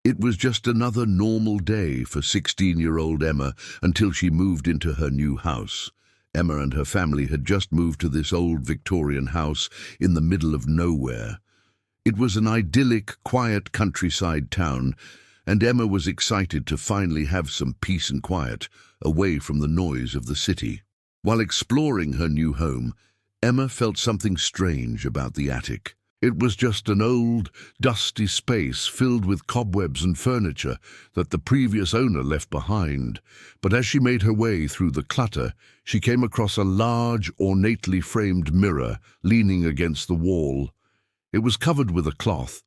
It was just another normal day for 16-year-old Emma until she moved into her new house. Emma and her family had just moved to this old Victorian house in the middle of nowhere. It was an idyllic, quiet countryside town, and Emma was excited to finally have some peace and quiet, away from the noise of the city. While exploring her new home, Emma felt something strange about the attic. It was just an old, dusty space filled with cobwebs and furniture that the previous owner left behind. But as she made her way through the clutter, she came across a large, ornately framed mirror leaning against the wall. It was covered with a cloth,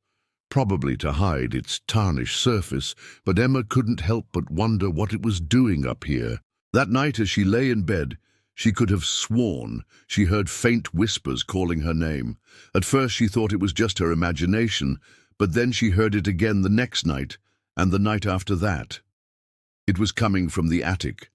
probably to hide its tarnished surface, but Emma couldn't help but wonder what it was doing up here. That night, as she lay in bed, she could have sworn she heard faint whispers calling her name. At first she thought it was just her imagination, but then she heard it again the next night, and the night after that. It was coming from the attic.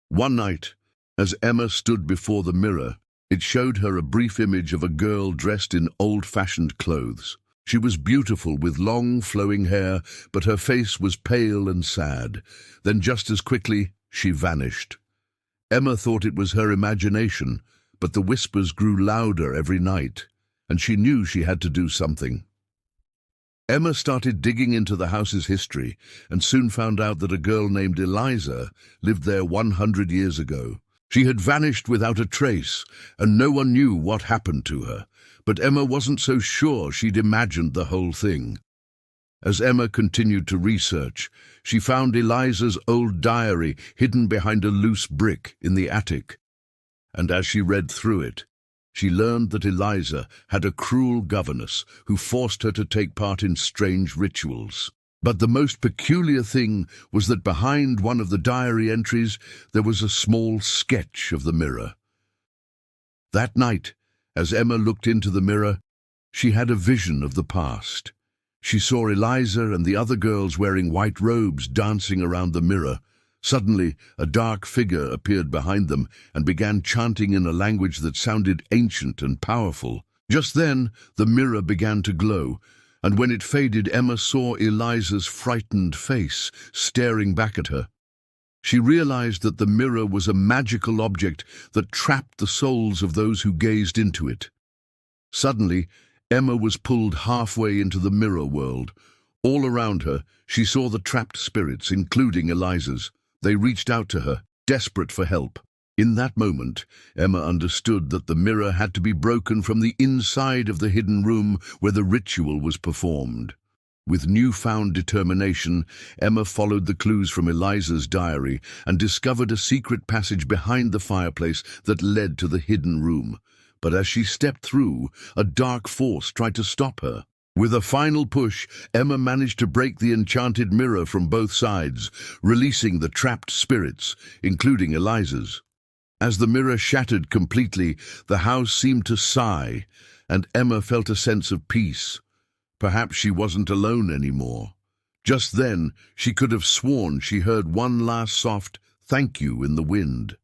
One night, as Emma stood before the mirror, it showed her a brief image of a girl dressed in old-fashioned clothes. She was beautiful with long, flowing hair, but her face was pale and sad. Then just as quickly, she vanished. Emma thought it was her imagination, but the whispers grew louder every night, and she knew she had to do something. Emma started digging into the house's history and soon found out that a girl named Eliza lived there 100 years ago. She had vanished without a trace, and no one knew what happened to her, but Emma wasn't so sure she'd imagined the whole thing. As Emma continued to research, she found Eliza's old diary hidden behind a loose brick in the attic. And as she read through it, she learned that Eliza had a cruel governess who forced her to take part in strange rituals. But the most peculiar thing was that behind one of the diary entries there was a small sketch of the mirror. That night, as Emma looked into the mirror, she had a vision of the past. She saw Eliza and the other girls wearing white robes dancing around the mirror. Suddenly, a dark figure appeared behind them and began chanting in a language that sounded ancient and powerful. Just then, the mirror began to glow, and when it faded, Emma saw Eliza's frightened face staring back at her. She realized that the mirror was a magical object that trapped the souls of those who gazed into it. Suddenly, Emma was pulled halfway into the mirror world. All around her, she saw the trapped spirits, including Eliza's. They reached out to her, desperate for help. In that moment, Emma understood that the mirror had to be broken from the inside of the hidden room where the ritual was performed. With newfound determination, Emma followed the clues from Eliza's diary and discovered a secret passage behind the fireplace that led to the hidden room. But as she stepped through, a dark force tried to stop her. With a final push, Emma managed to break the enchanted mirror from both sides, releasing the trapped spirits, including Eliza's. As the mirror shattered completely, the house seemed to sigh, and Emma felt a sense of peace. Perhaps she wasn't alone anymore. Just then, she could have sworn she heard one last soft "thank you" in the wind.